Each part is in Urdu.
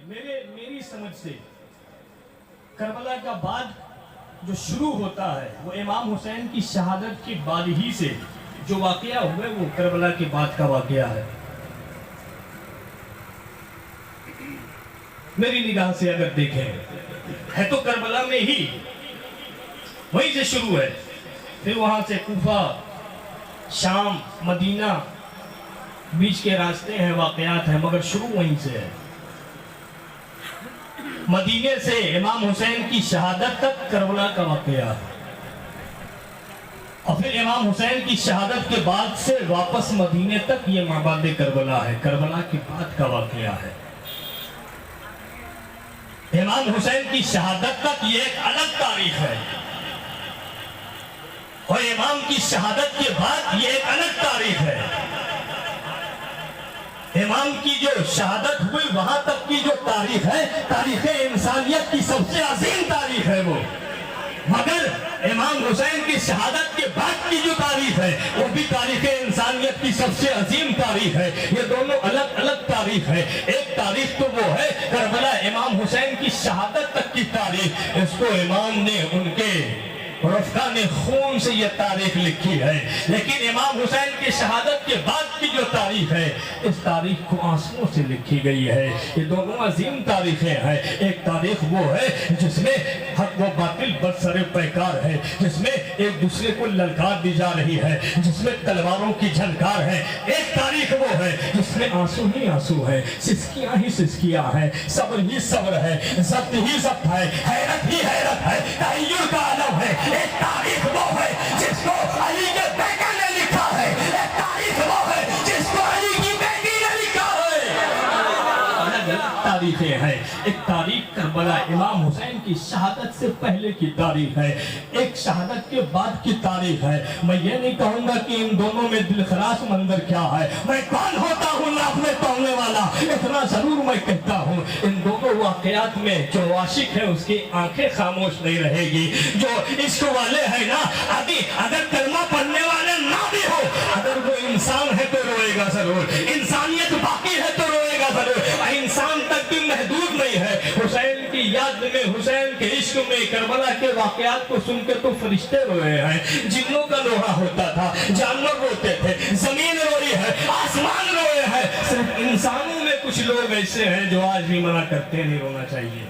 میری سمجھ سے کربلا کا بعد جو شروع ہوتا ہے وہ امام حسین کی شہادت کے بعد ہی سے جو واقعہ ہوئے وہ کربلا کے بعد کا واقعہ ہے. میری نگاہ سے اگر دیکھیں ہے تو کربلا میں ہی وہیں سے شروع ہے, پھر وہاں سے کوفہ, شام, مدینہ بیچ کے راستے ہیں, واقعات ہیں, مگر شروع وہیں سے ہے. مدینے سے امام حسین کی شہادت تک کربلا کا واقعہ ہے, اور پھر امام حسین کی شہادت کے بعد سے واپس مدینے تک یہ مابعد کربلا ہے, کربلا کے بعد کا واقعہ ہے. امام حسین کی شہادت تک یہ ایک الگ تاریخ ہے, اور امام کی شہادت کے بعد یہ ایک الگ تاریخ ہے. امام کی جو شہادت ہوئی وہاں تک کی جو تاریخ ہے, تاریخ انسانیت کی سب سے عظیم تاریخ ہے وہ, مگر امام حسین کی شہادت کے بعد کی جو تاریخ ہے وہ بھی تاریخ انسانیت کی سب سے عظیم تاریخ ہے. یہ دونوں الگ الگ تاریخ ہے. ایک تاریخ تو وہ ہے کربلا امام حسین کی شہادت تک کی تاریخ, اس کو امام نے ان کے رفقا نے خون سے یہ تاریخ لکھی ہے, لیکن امام حسین کی شہادت کے بعد کی جو تاریخ ہے اس تاریخ کو آنسوؤں سے لکھی گئی ہے. یہ دونوں عظیم تاریخیں ہیں. ایک تاریخ وہ ہے جس میں حق و باطل برسر پیکار ہے, جس میں ایک دوسرے کو للکار دی جا رہی ہے, جس میں تلواروں کی جھنکار ہے. ایک تاریخ وہ ہے جس میں آنسو ہی آنسو ہے, سسکیاں ہی سسکیاں ہیں, صبر ہی صبر ہے, ضبط ہی ضبط ہے, حیرت ہی حیرت ہے, تحیر کا عالم ہے. ایک تاریخ وہ ہے جس کو علی کے بیٹے نے لکھا ہے, ایک تاریخ وہ ہے جس کو علی کی بیٹی نے لکھا ہے. الگ الگ تاریخیں ہیں. ایک تاریخ کربلا امام حسین کی شہادت سے پہلے کی تاریخ ہے, ایک شہادت کے بعد کی تاریخ ہے. میں یہ نہیں کہوں گا کہ ان دونوں میں دلخراش منظر کیا ہے, میں کون ہوتا ہوں ناپنے توڑنے والا, اتنا ضرور میں کہتا ہوں ان دونوں واقعات میں جو عاشق ہے اس کی آنکھیں خاموش نہیں رہے گی. جو عشق والے ہیں نا, ابھی اگر کلمہ پڑھنے والے نہ بھی ہو, اگر وہ انسان ہے تو روئے گا ضرور, انسانیت باقی ہے تو روئے گا ضرور. انسان تک بھی محدود نہیں ہے. حسین کی یاد میں, حسین کے عشق میں کربلا کے واقعات کو سن کے تو فرشتے روئے ہیں, جنوں کا رونا ہوتا تھا, جانور روتے تھے, زمین روئی ہے, آسمان روئے ہیں. صرف انسانوں میں کچھ لوگ ایسے ہیں جو آج بھی منع کرتے نہیں رونا چاہیے.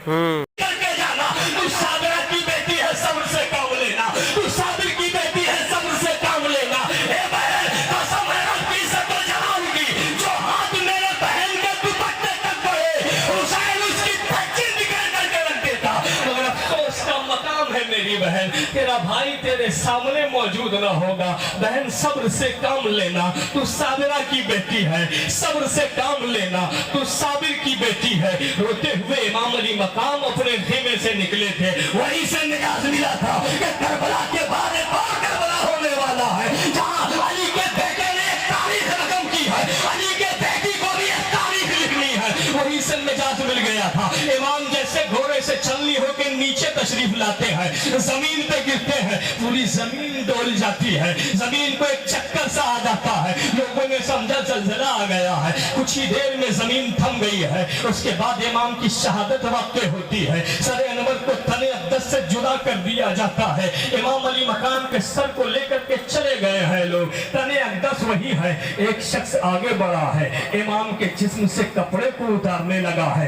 کر کے جانا, تو صابرہ کی بیٹی ہے صبر سے کام لینا, تو صابر کی بیٹی ہے صبر سے کام لینا. اے بہن قسم ہے رب کی عزت و جلال کی, جو ہاتھ میرے بہن کے دوپٹے تک بڑھے حسین اس کی دھجی نکل کر کے رکھ دیتا. مگر افسوس کا مقام ہے میری بہن, تیرا بھائی تیرے سامنے موجود نہ ہوگا. بہن صبر سے کام لینا, تو صابرہ کی بیٹی ہے, صبر سے کام لینا, تو صابر کی بیٹی ہے. روتے ہوئے امام علی مقام اپنے خیمے سے نکلے تھے, وہیں سے نجات ملا تھا کہ کربلا کے بعد ایک اور کربلا ہونے والا ہے, جہاں علی کے بیٹے نے ایک تاریخ رقم کی ہے, علی کے بیٹی کو بھی ایک تاریخ لکھنی ہے. وہیں سے نجات مل گیا تھا. امام جیسے گھوڑے سے چھلنی ہو کے نیچے تشریف لاتے ہیں, زمین پہ گرتے ہیں, پوری زمین ڈول جاتی ہے, زمین کو ایک چکر سا آ جاتا ہے. لوگوں نے سمجھا زلزلہ آ گیا ہے, کچھ ہی دیر میں زمین تھم گئی ہے. اس کے بعد امام کی شہادت واقع ہوتی ہے. سر انور کو تن اقدس سے جدا کر دیا جاتا ہے. امام علی مقام کے سر کو لے کر کے چلے گئے ہیں لوگ, تن اقدس وہی ہے. ایک شخص آگے بڑھا ہے, امام کے جسم سے کپڑے کو اتارنے لگا ہے.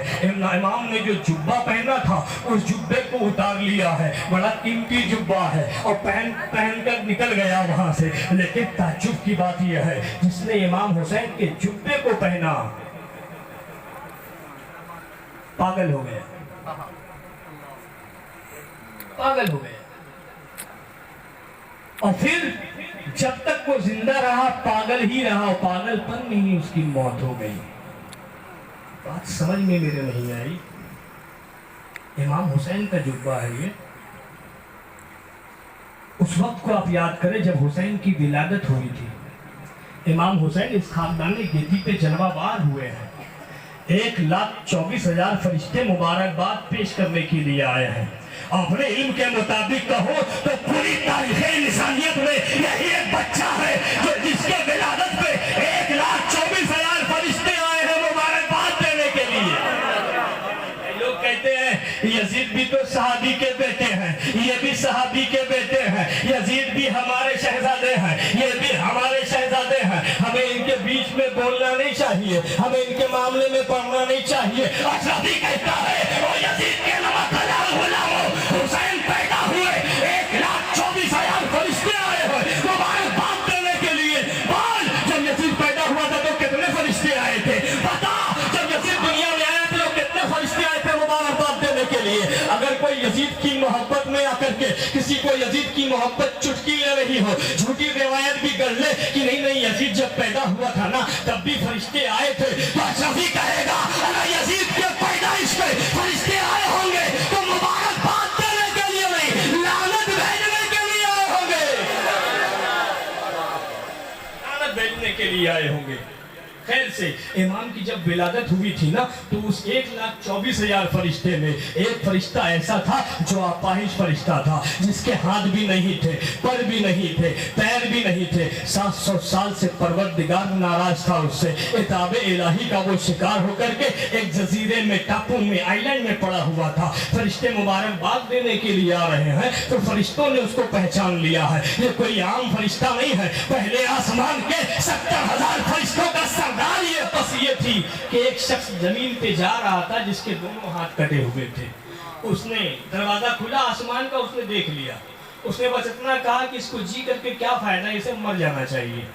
امام نے جو جبہ پہنا تھا اس جبے کو اتار لیا ہے, بڑا قیمتی جبہ ہے, اور پہن کر نکل گیا وہاں سے. لیکن تعجب کی بات یہ ہے, جس نے امام حسین کے جبے کو پہنا پاگل ہو گیا, پاگل ہو گیا. اور پھر جب تک وہ زندہ رہا پاگل ہی رہا, پاگل پن میں ہی اس کی موت ہو گئی. بات سمجھ میں میرے نہیں آئی. امام حسین کا جبہ ہے یہ. اس وقت کو آپ یاد کریں جب حسین کی ولادت ہوئی تھی. امام حسین اس خاندان گیتی پہ جلوہ بار ہوئے ہیں. 1,24,000 فرشتے مبارکباد پیش کرنے کے لیے آئے ہیں. اپنے علم کے مطابق کہو تو پوری تاریخ انسانیت میں یہی ایک بچہ ہے جو جس کے ولادت پہ 1,24,000 فرشتے آئے ہیں مبارکباد دینے کے لیے. صحابی کے بیٹے ہیں, یزید بھی ہمارے شہزادے ہیں, یہ بھی ہمارے شہزادے ہیں. ہمیں ان کے بیچ میں بولنا نہیں چاہیے, ہمیں ان کے معاملے میں پڑھنا نہیں چاہیے. اشرفی کہتا ہے وہ یزید کے نمک حلال غلاموں, حسین پیدا ہوئے 1,24,000 فرشتے آئے ہوئے مبارکباد دینے کے لیے. بول, جب یزید پیدا ہوا تھا تو کتنے فرشتے آئے تھے؟ بتا, جب یزید دنیا میں آیا تھا تو کتنے فرشتے آئے تھے مبارکباد دینے کے لیے؟ اگر کوئی یزید کی محبت میں آ کر کے کسی کو یزید کی محبت چٹکی لے رہی ہو, جھوٹی روایت بھی کر لے کہ نہیں یزید جب پیدا ہوا تھا نا تب بھی فرشتے آئے تھے, تو اشرفی کہے گا اگر یزید کے پیدائش پہ فرشتے آئے ہوں گے تو مبارکباد دینے کے لیے نہیں, لعنت بھیجنے کے لیے آئے ہوں گے, لعنت بھیجنے کے لیے آئے ہوں گے. خیر سے امام کی جب ولادت ہوئی تھی نا تو اس 1,24,000 فرشتے میں ایک فرشتہ ایسا تھا جو اپاہج فرشتہ تھا, جس کے ہاتھ بھی نہیں تھے, پر بھی نہیں تھے, پیر بھی نہیں تھے. 700 سال سے پروردگار ناراض تھا اس سے. عتاب الہی کا وہ شکار ہو کر کے ایک جزیرے میں, ٹاپو میں, آئی لینڈ میں پڑا ہوا تھا. فرشتے مبارکباد دینے کے لیے آ رہے ہیں تو فرشتوں نے اس کو پہچان لیا ہے. یہ کوئی عام فرشتہ نہیں ہے, پہلے آسمان کے 70,000 فرشتوں کا سردار. بس یہ تھی کہ ایک شخص زمین پہ جا رہا تھا جس کے دونوں ہاتھ کٹے ہوئے تھے. اس نے دروازہ کھلا آسمان کا, اس نے دیکھ لیا. اس نے بس اتنا کہا کہ اس کو جی کر کے کیا فائدہ, اسے مر جانا چاہیے.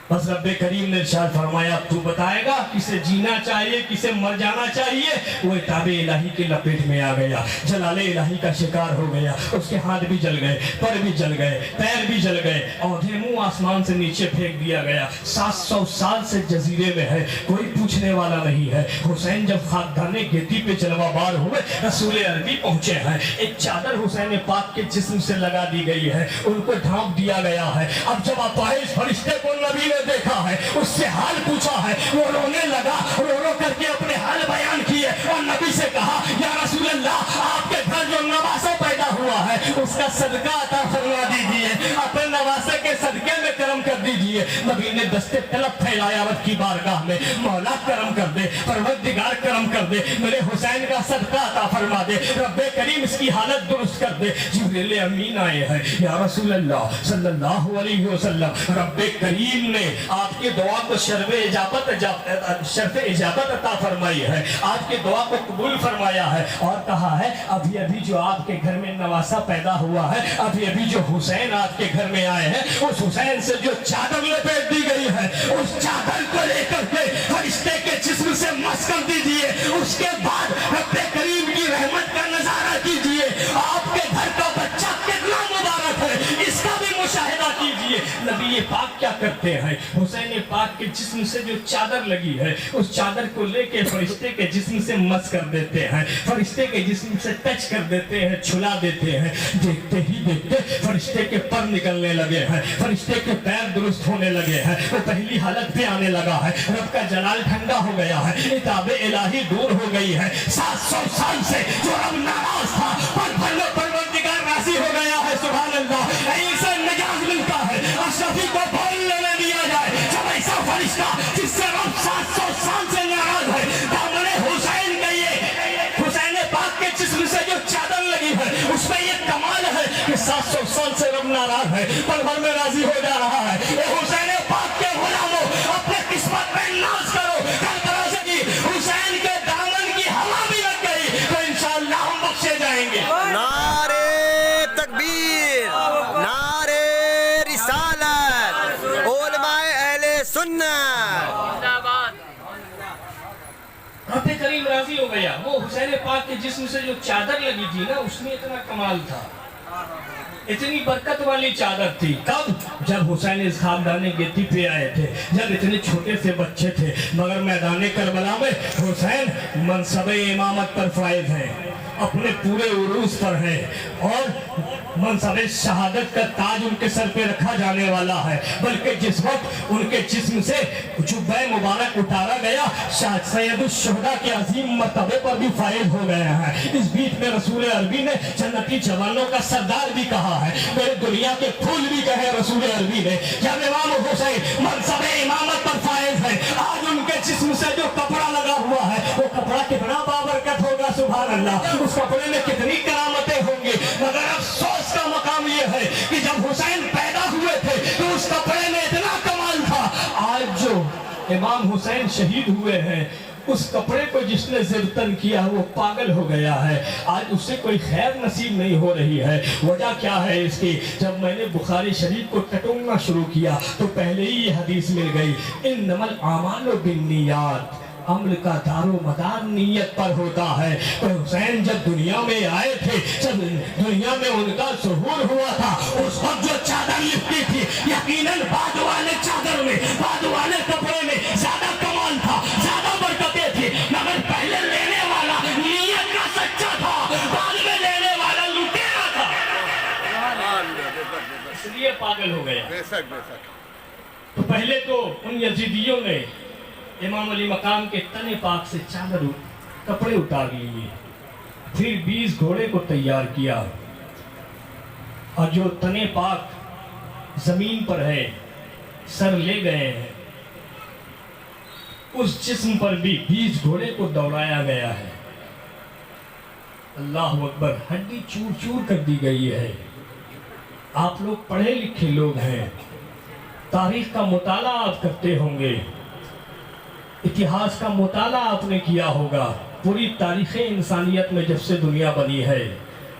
بس رب کریم نے ارشاد فرمایا تو بتائے گا کسے جینا چاہیے کسے مر جانا چاہیے. وہ عتاب الہی کے لپیٹ میں آ گیا, جلال الہی کا شکار ہو گیا. اس کے ہاتھ بھی جل گئے, پر بھی جل گئے, پیر بھی جل گئے, اودھے منہ آسمان سے نیچے پھینک دیا گیا. 700 سال سے جزیرے میں ہے, کوئی پوچھنے والا نہیں ہے. حسین جب خاکدان گیتی پہ جلوہ بار ہوئے, رسول عربی پہنچے ہیں. ایک چادر حسین پاک کے جسم سے لگا دی گئی ہے, ان کو ڈھانپ دیا گیا ہے. اب جب اپاہج فرشتے کو نبی دیکھا ہے, اس سے حال پوچھا ہے, وہ رونے لگا, رو رو کر کے اپنے حال بیان کیے اور نبی سے کہا یا رسول اللہ آپ کے گھر جو نواسا پیدا ہوا ہے اس کا صدقہ عطا فرما دیجئے, اپنے نواسے کے صدقے میں کرم کر دیجئے. نبی نے دستے طلب پھیلایا رب کی بارگاہ میں, مولا کرم کر دے, پروردگار کرم کر دے, میرے حسین کا صدقہ عطا فرما دے, رب کریم اس کی حالت درست کر دے. جبریل امین آئے ہیں, یا رسول اللہ صلی اللہ علیہ وسلم رب کریم نے آپ کی دعا کو شرف اجابت عطا فرمائی ہے, آپ کی دعا کو قبول فرمایا ہے اور کہا ہے ابھی ابھی جو آپ کے گھر میں نواسا پیدا ہوا ہے, ابھی ابھی جو حسین آپ کے گھر میں آئے ہیں, اس حسین سے جو چادر لپیٹ دی گئی ہے اس چادر کو لے کر کے فرشتے کے جسم سے مس کر دیجئے. اس کے بعد رب کریم کی رحمت کا نظارہ کیجئے. آپ کے گھر کا بچہ کتنا مبارک ہے اس کا بھی مشاہدہ کیجئے. نبی پاک کیا کرتے ہیں, حسین پاک کے جسم سے جو چادر لگی ہے اس چادر کو لے کے فرشتے کے جسم سے مس کر دیتے ہیں, فرشتے کے جسم سے ٹچ کر دیتے ہیں, چھلا دیتے ہیں. دیکھتے ہی دیکھتے فرشتے کے پر نکلنے لگے ہیں, فرشتے کے پیر درست ہونے لگے ہیں, وہ پہلی حالت پہ آنے لگا ہے. رب کا جلال ٹھنڈا ہو گیا ہے, عتاب الہی دور ہو گئی ہے. 700 سال سے جو رب ناراض تھا پروردگار راضی ہو گیا ہے. سبحان اللہ, ایسے نجات ملتا ہے. اشرفی کو بولنے نہ دیا جائے جب ایسا فرشتہ جس سے رب 700 سال سے ناراض ہے دامن حسین کا, یہ حسین پاک کے جسم سے جو چادر لگی ہے اس میں یہ کمال ہے کہ 700 سال سے رب ناراض ہے پر بھر میں راضی ہو جا رہا ہے. اے حسین پاک کے غلاموں اپنے قسمت میں ناز کرو. ہر طرح سے کی حسین کے دامن کی ہوا بھی لگ گئی تو انشاءاللہ ہم بخشے جائیں گے. نعرے تکبیر, نعرے رسالت, علماء اہل سنت. رب کریم راضی ہو گیا. وہ حسین پاک کے جسم سے جو چادر لگی تھی نا اس میں اتنا کمال تھا, اتنی برکت والی چادر تھی. کب؟ جب حسین اس خاکدان گیتی پہ آئے تھے, جب اتنے چھوٹے سے بچے تھے, مگر میدان کربلا میں حسین منصب امامت پر فائز ہیں, اپنے پورے عروج پر ہیں اور منصب شہادت کا تاج ان کے سر پہ رکھا جانے والا ہے. بلکہ جس وقت ان کے جسم سے جبہ مبارک اتارا گیا سید الشہداء کے عظیم مرتبے پر بھی فائز ہو گئے ہیں. اس بیچ میں رسول عربی نے جنتی جوانوں کا سردار بھی کہا ہے, میرے دنیا کے پھول بھی کہے رسول عربی نے. جب امام حسین منصب امامت پر فائز ہے, آج ان کے جسم سے جو کپڑا لگا ہوا ہے وہ کپڑا کتنا بابرکت ہوگا. سبحان اللہ, اس کپڑے میں کتنی کرامتیں ہوں گی. مگر افسوس کا امام حسین شہید ہوئے ہیں، اس کپڑے کو جس نے زبطن کیا وہ پاگل ہو گیا ہے، آج اس سے کوئی خیر نصیب نہیں ہو رہی ہے۔ وجہ کیا ہے اس کی؟ جب میں نے بخاری شریف کو ٹٹولنا شروع کیا تو پہلے ہی یہ حدیث مل گئی، انما الاعمال بالنیات، عمل کا دار و مدار نیت پر ہوتا ہے۔ تو حسین جب دنیا میں آئے تھے، جب دنیا میں ان کا ظہور ہوا تھا، اس وقت جو چادر لپٹی تھی، یقیناً بعد والے چادر میں، بعد والے کپڑے میں زیادہ کمال تھا، زیادہ برکتیں تھی، مگر پہلے لینے والا نیت کا سچا تھا، بعد میں لینے والا لٹیرا تھا، اس لیے پاگل ہو گیا۔ بے شک بے شک۔ تو پہلے تو ان یزیدیوں نے امام علی مقام کے تن پاک سے چادر کپڑے اتار لیے، پھر 20 گھوڑے کو تیار کیا، اور جو تن پاک زمین پر ہے سر لے گئے ہیں، اس جسم پر بھی 20 گھوڑے کو دوڑایا گیا ہے۔ اللہ اکبر، ہڈی چور چور کر دی گئی ہے۔ آپ لوگ پڑھے لکھے لوگ ہیں، تاریخ کا مطالعہ آپ کرتے ہوں گے، اتہاس کا مطالعہ آپ نے کیا ہوگا۔ پوری تاریخ انسانیت میں جب سے دنیا بنی ہے،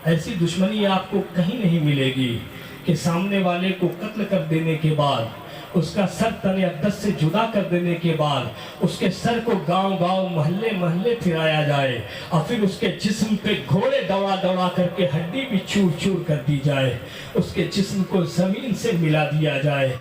ایسی دشمنی آپ کو کہیں نہیں ملے گی کہ سامنے والے کو قتل کر دینے کے بعد، اس کا سر تن اقدس سے جدا کر دینے کے بعد، اس کے سر کو گاؤں گاؤں محلے محلے پھرایا جائے، اور پھر اس کے جسم پہ گھوڑے دوڑا دوڑا کر کے ہڈی بھی چور چور کر دی جائے، اس کے جسم کو زمین سے ملا دیا جائے۔